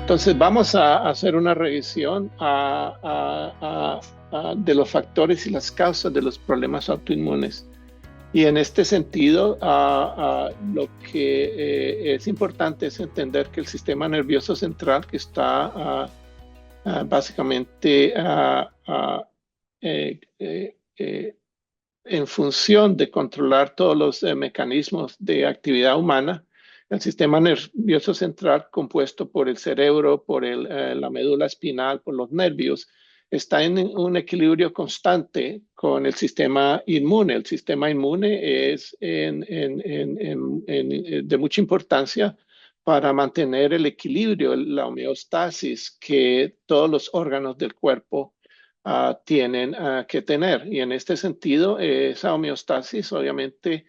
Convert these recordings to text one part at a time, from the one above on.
Entonces vamos a hacer una revisión de los factores y las causas de los problemas autoinmunes. Y en este sentido, lo que es importante es entender que el sistema nervioso central, que está básicamente eh, eh, eh, en función de controlar todos los mecanismos de actividad humana, el sistema nervioso central compuesto por el cerebro, por la médula espinal, por los nervios, está en un equilibrio constante con el sistema inmune. El sistema inmune es de mucha importancia para mantener el equilibrio, la homeostasis que todos los órganos del cuerpo tienen que tener. Y en este sentido, esa homeostasis obviamente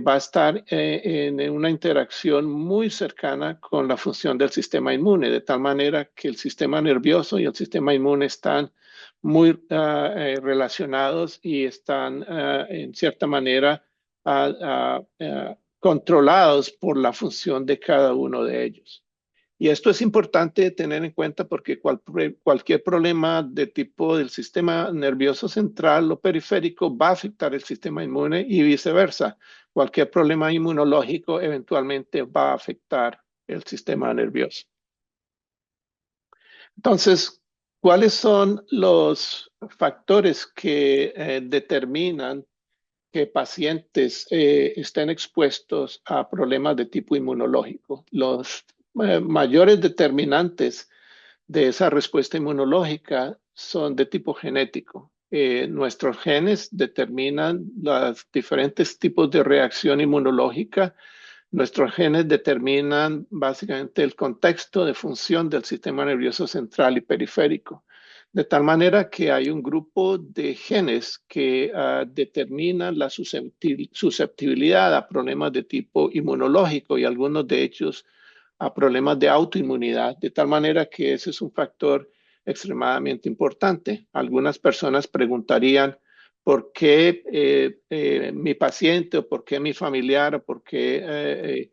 va a estar en una interacción muy cercana con la función del sistema inmune, de tal manera que el sistema nervioso y el sistema inmune están muy relacionados y están en cierta manera controlados por la función de cada uno de ellos. Y esto es importante tener en cuenta porque cualquier problema de tipo del sistema nervioso central o periférico va a afectar el sistema inmune y viceversa. Cualquier problema inmunológico eventualmente va a afectar el sistema nervioso. Entonces, ¿cuáles son los factores que determinan que pacientes estén expuestos a problemas de tipo inmunológico? Los mayores determinantes de esa respuesta inmunológica son de tipo genético. Nuestros genes determinan los diferentes tipos de reacción inmunológica. Nuestros genes determinan básicamente el contexto de función del sistema nervioso central y periférico. De tal manera que hay un grupo de genes que determinan la susceptibilidad a problemas de tipo inmunológico y algunos de ellos a problemas de autoinmunidad, de tal manera que ese es un factor extremadamente importante. Algunas personas preguntarían por qué mi paciente o por qué mi familiar o por qué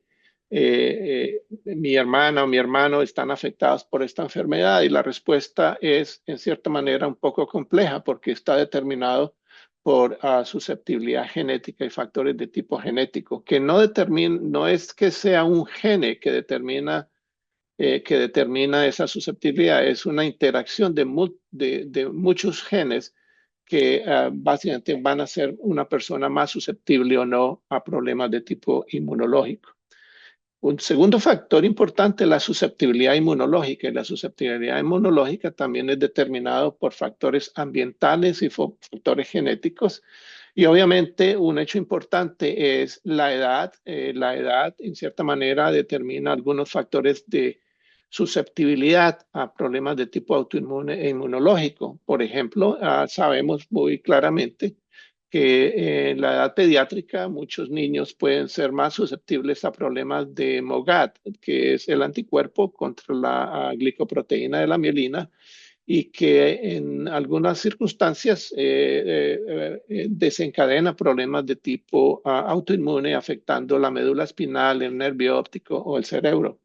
mi hermana o mi hermano están afectados por esta enfermedad, y la respuesta es en cierta manera un poco compleja porque está determinado por susceptibilidad genética y factores de tipo genético, que no es que sea un gene que determina esa susceptibilidad, es una interacción de muchos genes que básicamente van a hacer una persona más susceptible o no a problemas de tipo inmunológico. Un segundo factor importante es la susceptibilidad inmunológica, y la susceptibilidad inmunológica también es determinado por factores ambientales y factores genéticos. Y obviamente un hecho importante es la edad. La edad, en cierta manera, determina algunos factores de susceptibilidad a problemas de tipo autoinmune e inmunológico. Por ejemplo, sabemos muy claramente que en la edad pediátrica muchos niños pueden ser más susceptibles a problemas de MOGAD, que es el anticuerpo contra la glicoproteína de la mielina, y que en algunas circunstancias desencadena problemas de tipo autoinmune afectando la médula espinal, el nervio óptico o el cerebro.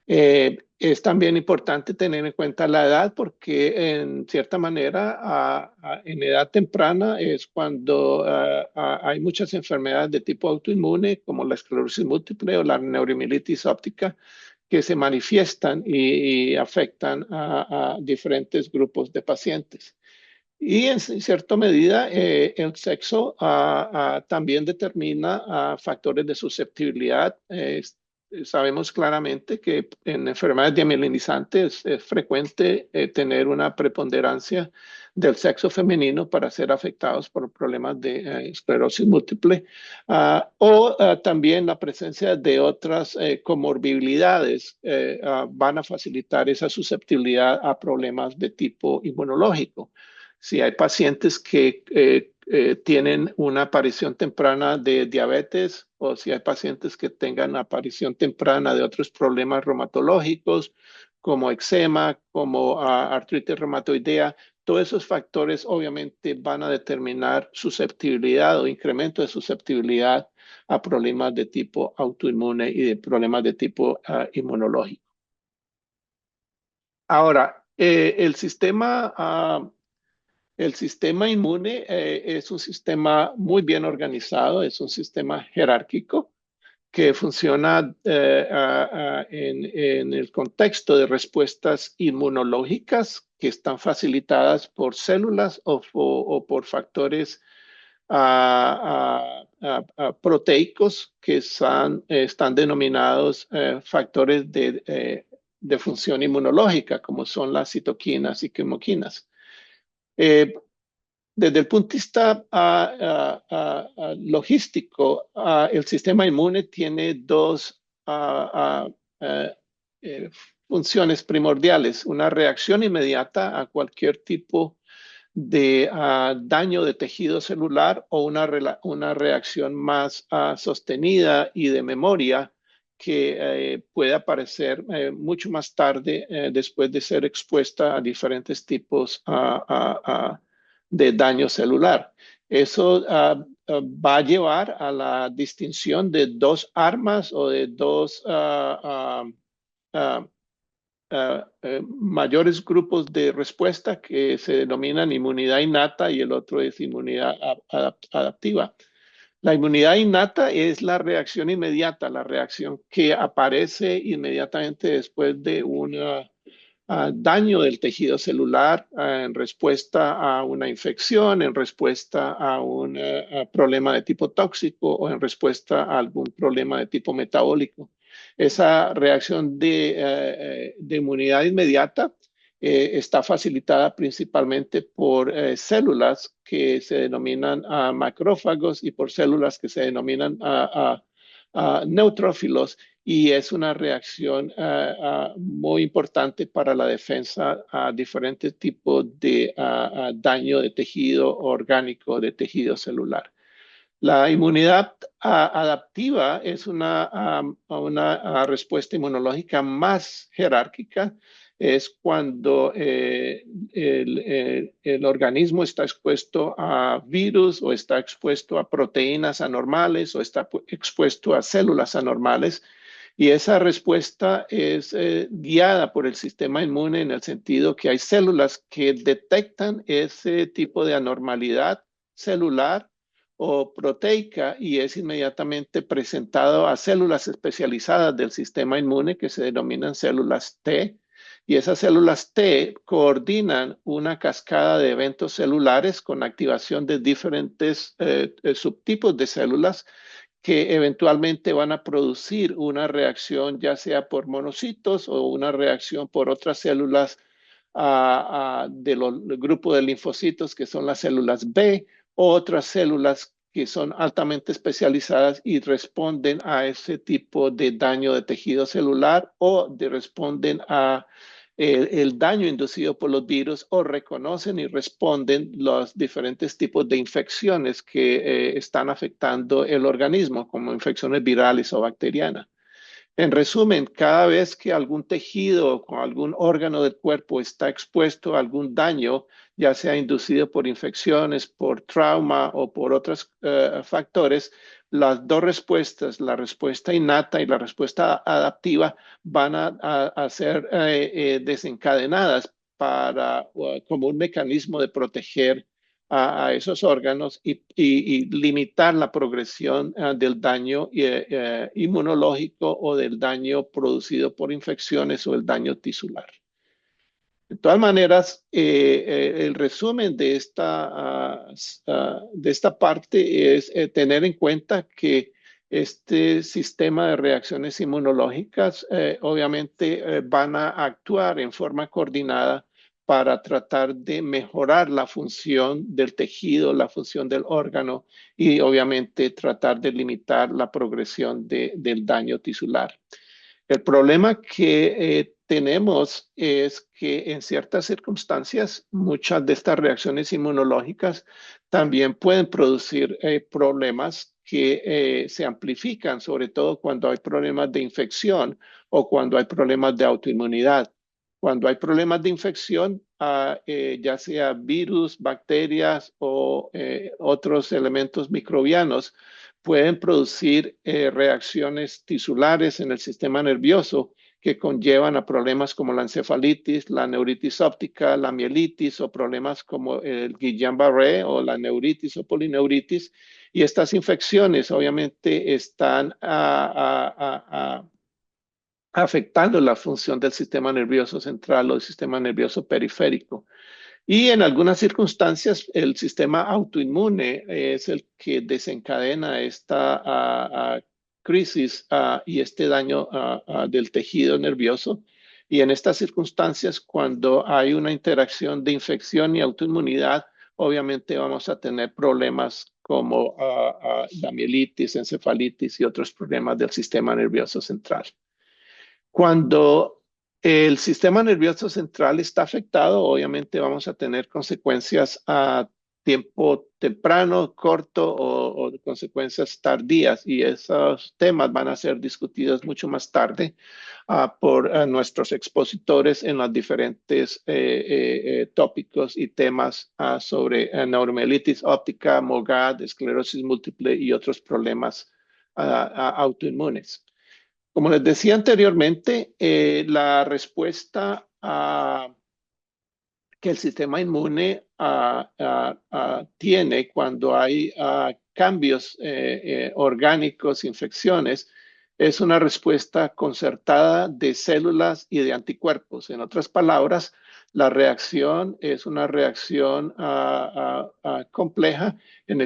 Es también importante tener en cuenta la edad porque en cierta manera en edad temprana es cuando hay muchas enfermedades de tipo autoinmune como la esclerosis múltiple o la neuromielitis óptica que se manifiestan y afectan a diferentes grupos de pacientes. Y en cierta medida, el sexo también determina factores de susceptibilidad. Sabemos claramente que en enfermedades demielinizantes es frecuente tener una preponderancia del sexo femenino para ser afectados por problemas de esclerosis múltiple, también la presencia de otras comorbilidades van a facilitar esa susceptibilidad a problemas de tipo inmunológico. Si hay pacientes que tienen una aparición temprana de diabetes, o si hay pacientes que tengan aparición temprana de otros problemas reumatológicos como eczema, como artritis reumatoidea, todos esos factores obviamente van a determinar susceptibilidad o incremento de susceptibilidad a problemas de tipo autoinmune y de problemas de tipo inmunológico. Ahora, el sistema inmune es un sistema muy bien organizado, es un sistema jerárquico que funciona en el contexto de respuestas inmunológicas que están facilitadas por células o por factores proteicos que están denominados factores de función inmunológica, como son las citoquinas y quimoquinas. Eh, Desde el punto de vista logístico, el sistema inmune tiene dos ah, eh, funciones primordiales: una reacción inmediata a cualquier tipo de daño de tejido celular o una reacción más sostenida y de memoria que puede aparecer mucho más tarde después de ser expuesta a diferentes tipos de daño celular. Eso va a llevar a la distinción de dos armas o de dos uh, mayores grupos de respuesta que se denominan inmunidad innata y el otro es inmunidad adaptiva. La inmunidad innata es la reacción inmediata, la reacción que aparece inmediatamente después de un daño del tejido celular en respuesta a una infección, en respuesta a un problema de tipo tóxico o en respuesta a algún problema de tipo metabólico. Esa reacción de inmunidad inmediata está facilitada principalmente por células que se denominan macrófagos y por células que se denominan neutrófilos, y es una reacción muy importante para la defensa a diferentes tipos de daño de tejido orgánico, de tejido celular. La inmunidad adaptiva es una respuesta inmunológica más jerárquica. Es cuando el organismo está expuesto a virus o está expuesto a proteínas anormales o está expuesto a células anormales. Y esa respuesta es guiada por el sistema inmune en el sentido que hay células que detectan ese tipo de anormalidad celular o proteica y es inmediatamente presentado a células especializadas del sistema inmune que se denominan células T. Y esas células T coordinan una cascada de eventos celulares con activación de diferentes subtipos de células que eventualmente van a producir una reacción, ya sea por monocitos o una reacción por otras células del grupo de linfocitos, que son las células B, o otras células que son altamente especializadas y responden a ese tipo de daño de tejido celular o responden a el daño inducido por los virus o reconocen y responden los diferentes tipos de infecciones que están afectando el organismo, como infecciones virales o bacterianas. En resumen, cada vez que algún tejido o algún órgano del cuerpo está expuesto a algún daño, ya sea inducido por infecciones, por trauma o por otros factores, las dos respuestas, la respuesta innata y la respuesta adaptiva, van a ser desencadenadas como un mecanismo de proteger esos órganos y limitar la progresión del daño inmunológico o del daño producido por infecciones o el daño tisular. De todas maneras, el resumen de esta parte es tener en cuenta que este sistema de reacciones inmunológicas obviamente van a actuar en forma coordinada para tratar de mejorar la función del tejido, la función del órgano y obviamente tratar de limitar la progresión del daño tisular. El problema que tenemos es que en ciertas circunstancias muchas de estas reacciones inmunológicas también pueden producir problemas que se amplifican, sobre todo cuando hay problemas de infección o cuando hay problemas de autoinmunidad. Cuando hay problemas de infección, ya sea virus, bacterias o otros elementos microbianos, pueden producir reacciones tisulares en el sistema nervioso que conllevan a problemas como la encefalitis, la neuritis óptica, la mielitis o problemas como el Guillain-Barré o la neuritis o polineuritis. Y estas infecciones obviamente están afectando la función del sistema nervioso central o del sistema nervioso periférico. Y en algunas circunstancias, el sistema autoinmune es el que desencadena esta crisis y este daño del tejido nervioso. Y en estas circunstancias, cuando hay una interacción de infección y autoinmunidad, obviamente vamos a tener problemas como la mielitis, encefalitis y otros problemas del sistema nervioso central. Cuando el sistema nervioso central está afectado, obviamente vamos a tener consecuencias a tiempo temprano, corto o consecuencias tardías, y esos temas van a ser discutidos mucho más tarde por nuestros expositores en los diferentes tópicos y temas sobre neuromielitis óptica, MOGAD, esclerosis múltiple y otros problemas autoinmunes. Como les decía anteriormente, la respuesta que el sistema inmune tiene cuando hay cambios orgánicos, infecciones, es una respuesta concertada de células y de anticuerpos. En otras palabras, la reacción es una reacción compleja en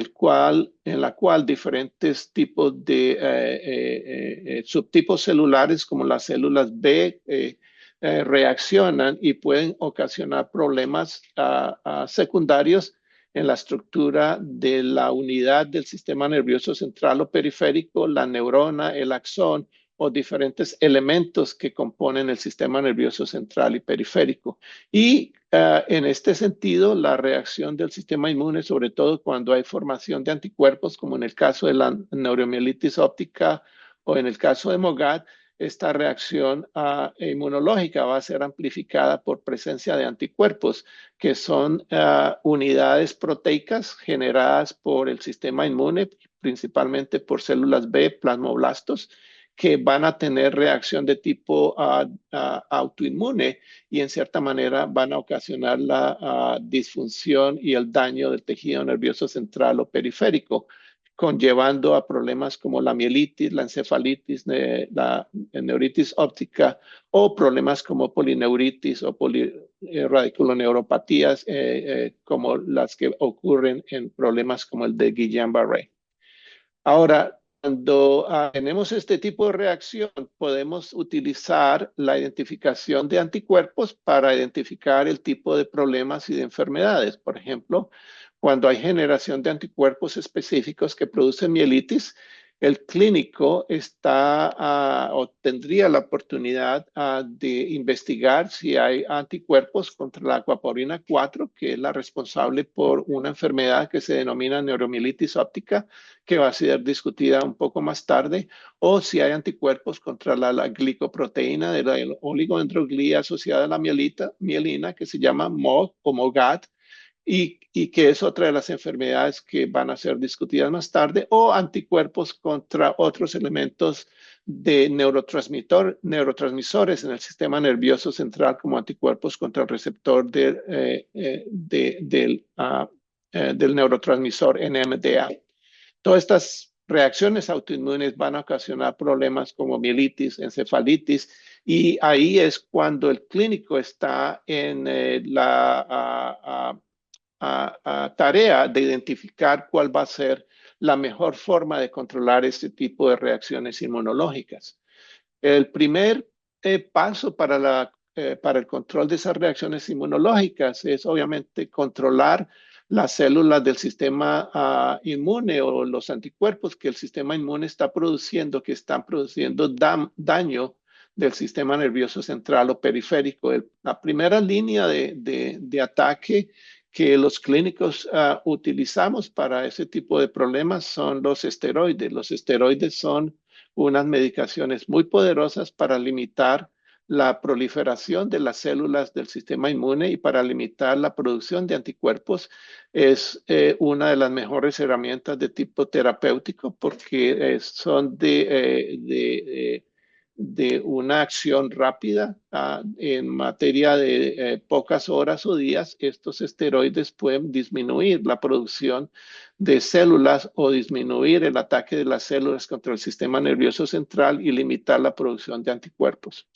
la cual diferentes tipos de subtipos celulares como las células B reaccionan y pueden ocasionar problemas secundarios en la estructura de la unidad del sistema nervioso central o periférico, la neurona, el axón o diferentes elementos que componen el sistema nervioso central y periférico. Y en este sentido, la reacción del sistema inmune, sobre todo cuando hay formación de anticuerpos, como en el caso de la neuromielitis óptica o en el caso de MOGAD, esta reacción inmunológica va a ser amplificada por presencia de anticuerpos, que son unidades proteicas generadas por el sistema inmune, principalmente por células B, plasmoblastos, que van a tener reacción de tipo autoinmune y en cierta manera van a ocasionar la disfunción y el daño del tejido nervioso central o periférico, conllevando a problemas como la mielitis, la encefalitis, la neuritis óptica o problemas como polineuritis o radiculoneuropatías como las que ocurren en problemas como el de Guillain-Barré. Ahora, cuando tenemos este tipo de reacción, podemos utilizar la identificación de anticuerpos para identificar el tipo de problemas y de enfermedades. Por ejemplo, cuando hay generación de anticuerpos específicos que producen mielitis, el clínico está o tendría la oportunidad de investigar si hay anticuerpos contra la aquaporina 4, que es la responsable por una enfermedad que se denomina neuromielitis óptica, que va a ser discutida un poco más tarde, o si hay anticuerpos contra la glicoproteína de la oligodendroglía asociada a la mielina, que se llama MOG o MOGAD, y que es otra de las enfermedades que van a ser discutidas más tarde, o anticuerpos contra otros elementos de neurotransmisores en el sistema nervioso central, como anticuerpos contra el receptor del neurotransmisor NMDA. Todas estas reacciones autoinmunes van a ocasionar problemas como mielitis, encefalitis, y ahí es cuando el clínico está en la tarea de identificar cuál va a ser la mejor forma de controlar este tipo de reacciones inmunológicas. El primer paso para el control de esas reacciones inmunológicas es obviamente controlar las células del sistema inmune o los anticuerpos que el sistema inmune está produciendo, que están produciendo daño del sistema nervioso central o periférico. La primera línea de ataque que los clínicos utilizamos para ese tipo de problemas son los esteroides. Los esteroides son unas medicaciones muy poderosas para limitar la proliferación de las células del sistema inmune y para limitar la producción de anticuerpos. Es una de las mejores herramientas de tipo terapéutico porque son de una acción rápida en materia de pocas horas o días, estos esteroides pueden disminuir la producción de células o disminuir el ataque de las células contra el sistema nervioso central y limitar la producción de anticuerpos.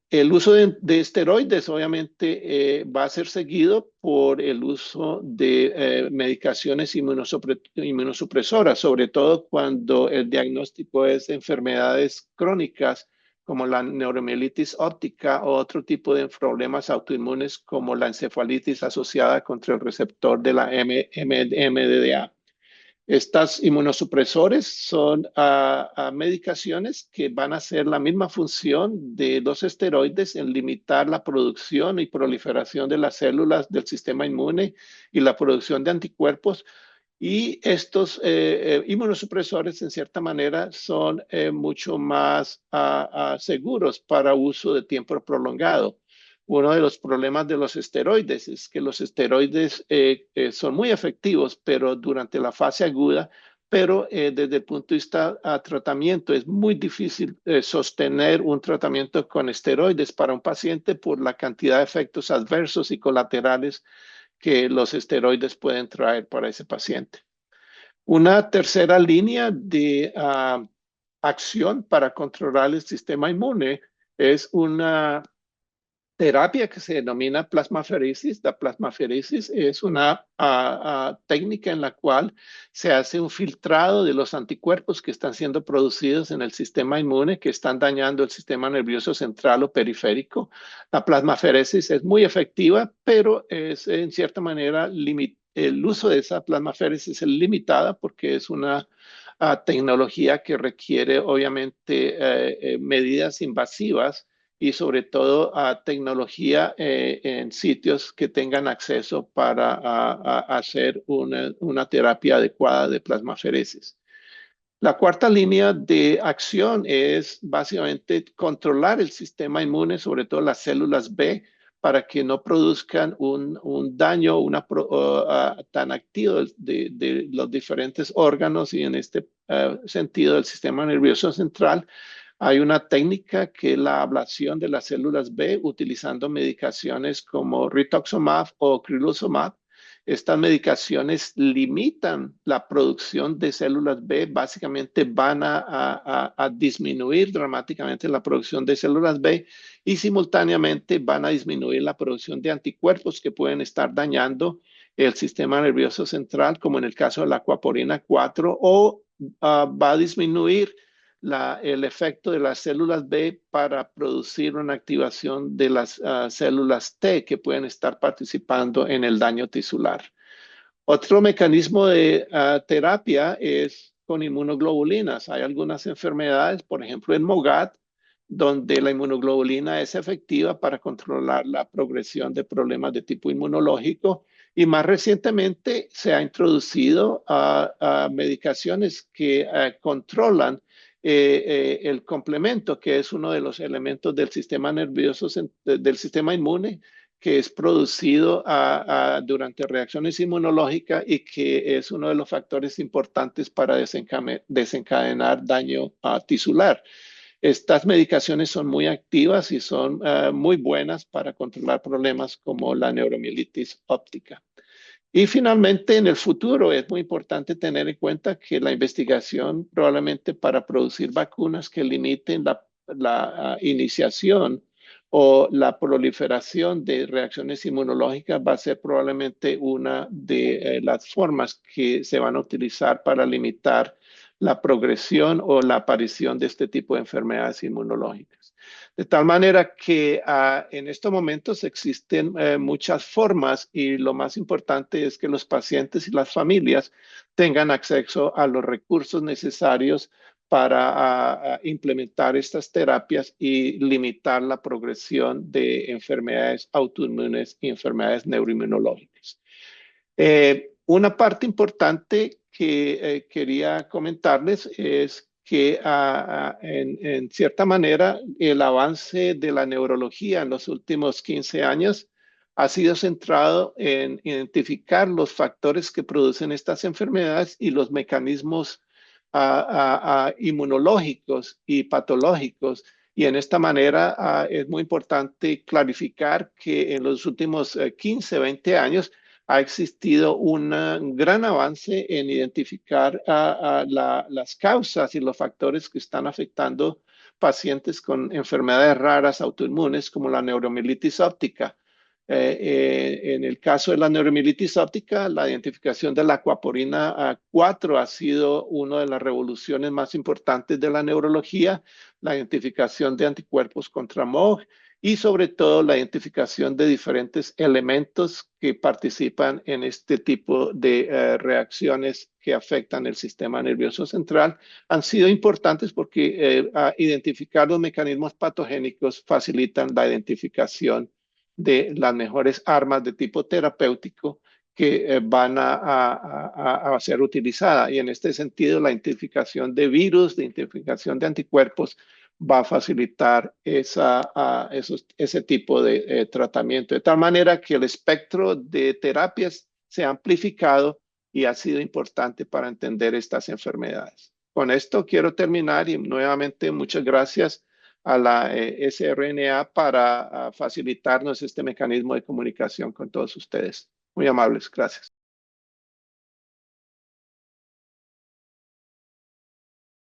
El uso de esteroides obviamente va a ser seguido por el uso de medicaciones inmunosupresoras, sobre todo cuando el diagnóstico es de enfermedades crónicas como la neuromielitis óptica o otro tipo de problemas autoinmunes como la encefalitis asociada contra el receptor de la MDA. Estas inmunosupresores son medicaciones que van a hacer la misma función de los esteroides en limitar la producción y proliferación de las células del sistema inmune y la producción de anticuerpos. Y estos inmunosupresores, en cierta manera, son mucho más seguros para uso de tiempo prolongado. Uno de los problemas de los esteroides es que los esteroides son muy efectivos, pero durante la fase aguda, pero desde el punto de vista de tratamiento es muy difícil sostener un tratamiento con esteroides para un paciente por la cantidad de efectos adversos y colaterales que los esteroides pueden traer para ese paciente. Una tercera línea de acción para controlar el sistema inmune es una terapia que se denomina plasmaferesis. La plasmaferesis es una técnica en la cual se hace un filtrado de los anticuerpos que están siendo producidos en el sistema inmune, que están dañando el sistema nervioso central o periférico. La plasmaferesis es muy efectiva, pero es en cierta manera el uso de esa plasmaferesis es limitada porque es una tecnología que requiere obviamente medidas invasivas y sobre todo a tecnología en sitios que tengan acceso para hacer una terapia adecuada de plasmaferesis. La cuarta línea de acción es básicamente controlar el sistema inmune, sobre todo las células B, para que no produzcan un daño tan activo de los diferentes órganos y en este sentido del sistema nervioso central. Hay una técnica que es la ablación de las células B utilizando medicaciones como rituximab o criluzumab. Estas medicaciones limitan la producción de células B, básicamente van a disminuir dramáticamente la producción de células B y simultáneamente van a disminuir la producción de anticuerpos que pueden estar dañando el sistema nervioso central, como en el caso de la aquaporina 4, o va a disminuir el efecto de las células B para producir una activación de las células T que pueden estar participando en el daño tisular. Otro mecanismo de terapia es con inmunoglobulinas. Hay algunas enfermedades, por ejemplo en MOGAD, donde la inmunoglobulina es efectiva para controlar la progresión de problemas de tipo inmunológico. Y más recientemente se ha introducido medicaciones que controlan el complemento, que es uno de los elementos del sistema nervioso, del sistema inmune, que es producido durante reacciones inmunológicas y que es uno de los factores importantes para desencadenar daño tisular. Estas medicaciones son muy activas y son muy buenas para controlar problemas como la neuromielitis óptica. Y finalmente, en el futuro es muy importante tener en cuenta que la investigación probablemente para producir vacunas que limiten la iniciación o la proliferación de reacciones inmunológicas va a ser probablemente una de las formas que se van a utilizar para limitar la progresión o la aparición de este tipo de enfermedades inmunológicas. De tal manera que en estos momentos existen muchas formas y lo más importante es que los pacientes y las familias tengan acceso a los recursos necesarios para implementar estas terapias y limitar la progresión de enfermedades autoinmunes y enfermedades neuroinmunológicas. Una parte importante que quería comentarles es que en cierta manera el avance de la neurología en los últimos 15 años ha sido centrado en identificar los factores que producen estas enfermedades y los mecanismos inmunológicos y patológicos. Y en esta manera es muy importante clarificar que en los últimos 15, 20 años ha existido un gran avance en identificar las causas y los factores que están afectando pacientes con enfermedades raras autoinmunes como la neuromielitis óptica. En el caso de la neuromielitis óptica, la identificación de la aquaporina 4 ha sido una de las revoluciones más importantes de la neurología, la identificación de anticuerpos contra MOG y sobre todo la identificación de diferentes elementos que participan en este tipo de reacciones que afectan el sistema nervioso central. Han sido importantes porque identificar los mecanismos patogénicos facilitan la identificación de las mejores armas de tipo terapéutico que van a ser utilizadas. Y en este sentido, la identificación de virus, la identificación de anticuerpos va a facilitar ese tipo de tratamiento, de tal manera que el espectro de terapias se ha amplificado y ha sido importante para entender estas enfermedades. Con esto quiero terminar y nuevamente muchas gracias a la sRNA para facilitarnos este mecanismo de comunicación con todos ustedes. Muy amables, gracias.